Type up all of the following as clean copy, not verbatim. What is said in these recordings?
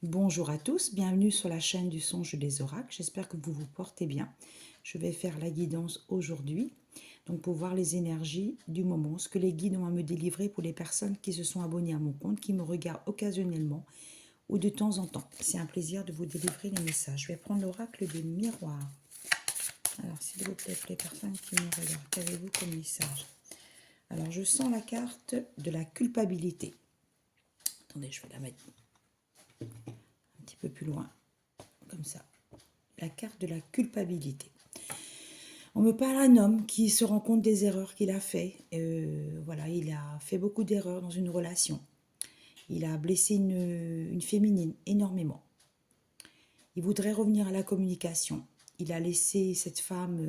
Bonjour à tous, bienvenue sur la chaîne du songe des oracles. J'espère que vous vous portez bien. Je vais faire la guidance aujourd'hui, donc pour voir les énergies du moment, ce que les guides ont à me délivrer pour les personnes qui se sont abonnées à mon compte, qui me regardent occasionnellement ou de temps en temps. C'est un plaisir de vous délivrer les messages. Je vais prendre l'oracle des miroirs. Alors, s'il vous plaît, pour les personnes qui me regardent, qu'avez-vous comme message? Alors, je sens la carte de la culpabilité. Attendez, je vais la mettre un petit peu plus loin, comme ça. La carte de la culpabilité. On me parle d'un homme qui se rend compte des erreurs qu'il a fait. Voilà, il a fait beaucoup d'erreurs dans une relation. Il a blessé une féminine énormément. Il voudrait revenir à la communication. Il a laissé cette femme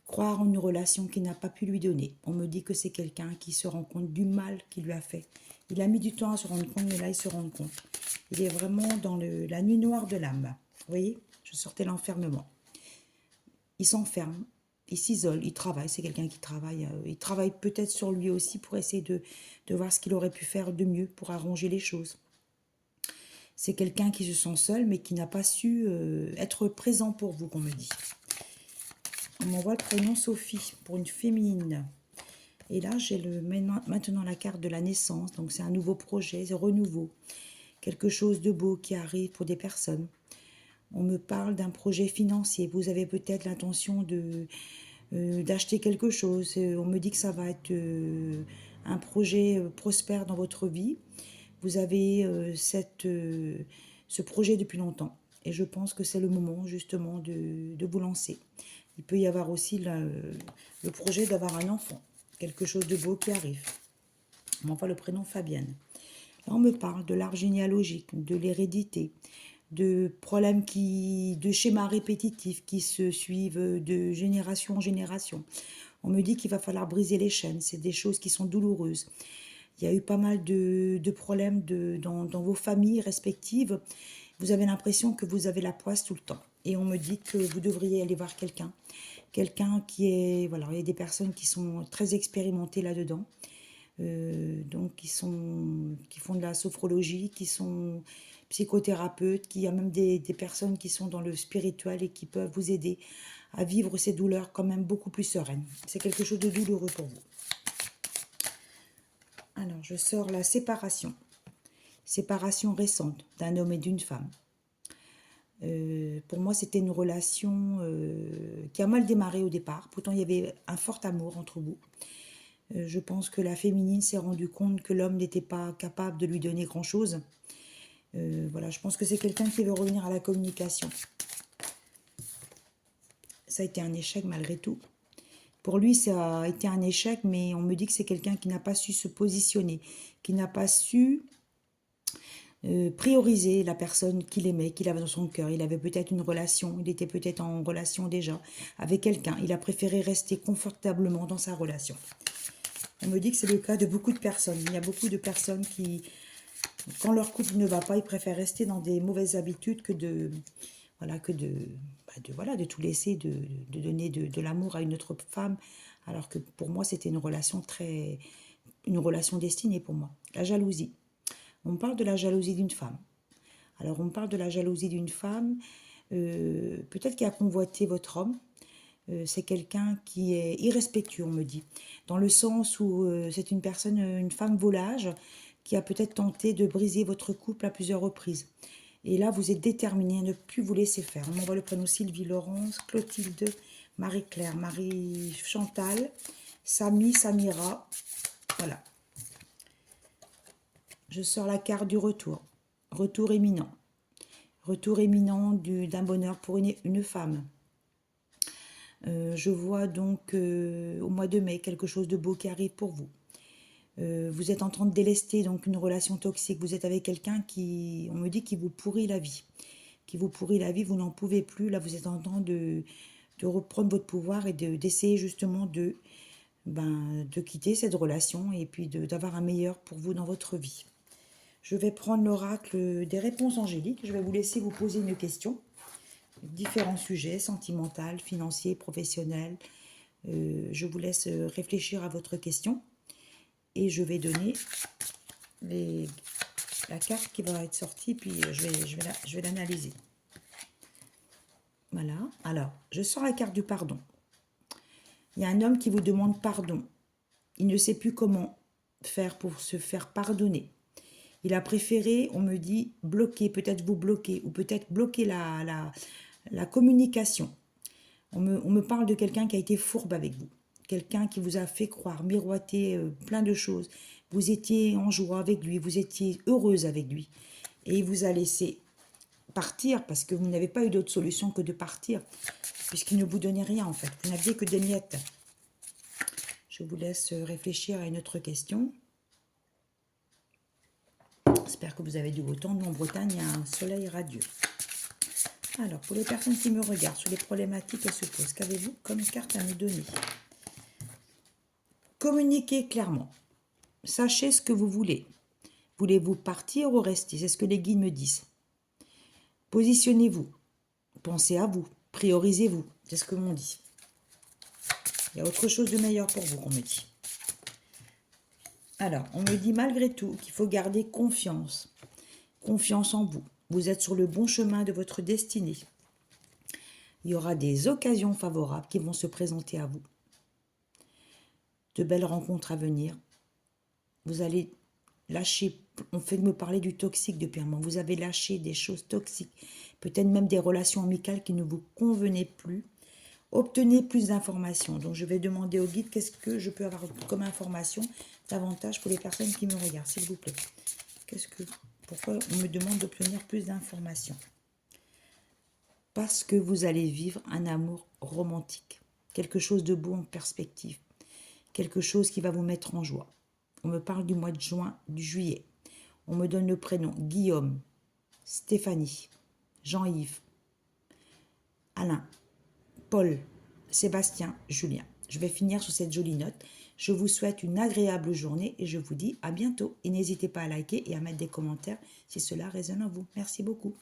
croire en une relation qu'il n'a pas pu lui donner. On me dit que c'est quelqu'un qui se rend compte du mal qu'il lui a fait. Il a mis du temps à se rendre compte, mais là, il se rend compte. Il est vraiment dans la nuit noire de l'âme. Vous voyez, je sortais l'enfermement. Il s'enferme, il s'isole, il travaille. C'est quelqu'un qui travaille. Il travaille peut-être sur lui aussi pour essayer de voir ce qu'il aurait pu faire de mieux pour arranger les choses. C'est quelqu'un qui se sent seul, mais qui n'a pas su être présent pour vous, qu'on me dit. On m'envoie le prénom Sophie pour une féminine. Et là, j'ai maintenant la carte de la naissance. Donc, c'est un nouveau projet, c'est renouveau. Quelque chose de beau qui arrive pour des personnes. On me parle d'un projet financier. Vous avez peut-être l'intention d'acheter quelque chose. On me dit que ça va être un projet prospère dans votre vie. Vous avez ce projet depuis longtemps. Et je pense que c'est le moment justement de vous lancer. Il peut y avoir aussi le projet d'avoir un enfant. Quelque chose de beau qui arrive. On m'envoie le prénom Fabienne. Là, on me parle de l'arbre généalogique, de l'hérédité, de problèmes de schémas répétitifs qui se suivent de génération en génération. On me dit qu'il va falloir briser les chaînes. C'est des choses qui sont douloureuses. Il y a eu pas mal de problèmes dans vos familles respectives. Vous avez l'impression que vous avez la poisse tout le temps. Et on me dit que vous devriez aller voir quelqu'un. Quelqu'un qui est... Voilà, il y a des personnes qui sont très expérimentées là-dedans. Donc qui font de la sophrologie, qui sont psychothérapeutes, qui y a même des personnes qui sont dans le spirituel et qui peuvent vous aider à vivre ces douleurs quand même beaucoup plus sereines. C'est quelque chose de douloureux pour vous. Alors, je sors la séparation. Séparation récente d'un homme et d'une femme. Pour moi, c'était une relation qui a mal démarré au départ. Pourtant, il y avait un fort amour entre vous. Je pense que la féminine s'est rendue compte que l'homme n'était pas capable de lui donner grand-chose. Voilà, je pense que c'est quelqu'un qui veut revenir à la communication. Ça a été un échec malgré tout. Pour lui, ça a été un échec, mais on me dit que c'est quelqu'un qui n'a pas su se positionner, qui n'a pas su prioriser la personne qu'il aimait, qu'il avait dans son cœur. Il avait peut-être une relation, il était peut-être en relation déjà avec quelqu'un. Il a préféré rester confortablement dans sa relation. On me dit que c'est le cas de beaucoup de personnes. Il y a beaucoup de personnes qui, quand leur couple ne va pas, ils préfèrent rester dans des mauvaises habitudes que de tout laisser, de donner de l'amour à une autre femme. Alors que pour moi, c'était une relation destinée pour moi. La jalousie. On me parle de la jalousie d'une femme. Alors, on me parle de la jalousie d'une femme, peut-être qui a convoité votre homme. C'est quelqu'un qui est irrespectueux, on me dit. Dans le sens où c'est une personne, une femme volage, qui a peut-être tenté de briser votre couple à plusieurs reprises. Et là, vous êtes déterminé à ne plus vous laisser faire. On m'envoie le prénom Sylvie, Laurence, Clotilde, Marie-Claire, Marie-Chantal, Samy, Samira. Voilà. Je sors la carte du retour. Retour imminent. Retour imminent d'un bonheur pour une femme. Je vois donc au mois de mai quelque chose de beau qui arrive pour vous. Vous êtes en train de délester donc une relation toxique. Vous êtes avec quelqu'un qui, on me dit, qui vous pourrit la vie. Qui vous pourrit la vie, vous n'en pouvez plus. Là, vous êtes en train de reprendre votre pouvoir et d'essayer justement de quitter cette relation et puis d'avoir un meilleur pour vous dans votre vie. Je vais prendre l'oracle des réponses angéliques. Je vais vous laisser vous poser une question. Différents sujets, sentimental, financier, professionnel. Je vous laisse réfléchir à votre question. Et je vais donner la carte qui va être sortie, puis je vais l'analyser. Voilà. Alors, je sors la carte du pardon. Il y a un homme qui vous demande pardon. Il ne sait plus comment faire pour se faire pardonner. Il a préféré, on me dit, bloquer, peut-être vous bloquer, ou peut-être bloquer la communication. On me parle de quelqu'un qui a été fourbe avec vous. Quelqu'un qui vous a fait croire, miroiter plein de choses. Vous étiez en joie avec lui, vous étiez heureuse avec lui. Et il vous a laissé partir parce que vous n'avez pas eu d'autre solution que de partir. Puisqu'il ne vous donnait rien en fait. Vous n'aviez que des miettes. Je vous laisse réfléchir à une autre question. J'espère que vous avez du beau temps. Nous, en Bretagne, il y a un soleil radieux. Alors, pour les personnes qui me regardent, sur les problématiques qu'elles se posent, qu'avez-vous comme carte à me donner? Communiquez clairement. Sachez ce que vous voulez. Voulez-vous partir ou rester? C'est ce que les guides me disent. Positionnez-vous. Pensez à vous. Priorisez-vous. C'est ce que l'on dit. Il y a autre chose de meilleur pour vous, on me dit. Alors, on me dit malgré tout qu'il faut garder confiance. Confiance en vous. Vous êtes sur le bon chemin de votre destinée. Il y aura des occasions favorables qui vont se présenter à vous. De belles rencontres à venir. Vous allez lâcher, on fait me parler du toxique depuis un moment. Vous avez lâché des choses toxiques. Peut-être même des relations amicales qui ne vous convenaient plus. Obtenez plus d'informations. Donc, je vais demander au guide qu'est-ce que je peux avoir comme information davantage pour les personnes qui me regardent, s'il vous plaît. Pourquoi on me demande d'obtenir plus d'informations? Parce que vous allez vivre un amour romantique. Quelque chose de beau en perspective. Quelque chose qui va vous mettre en joie. On me parle du mois de juin, du juillet. On me donne le prénom Guillaume, Stéphanie, Jean-Yves, Alain, Paul, Sébastien, Julien. Je vais finir sur cette jolie note. Je vous souhaite une agréable journée et je vous dis à bientôt. Et n'hésitez pas à liker et à mettre des commentaires si cela résonne en vous. Merci beaucoup.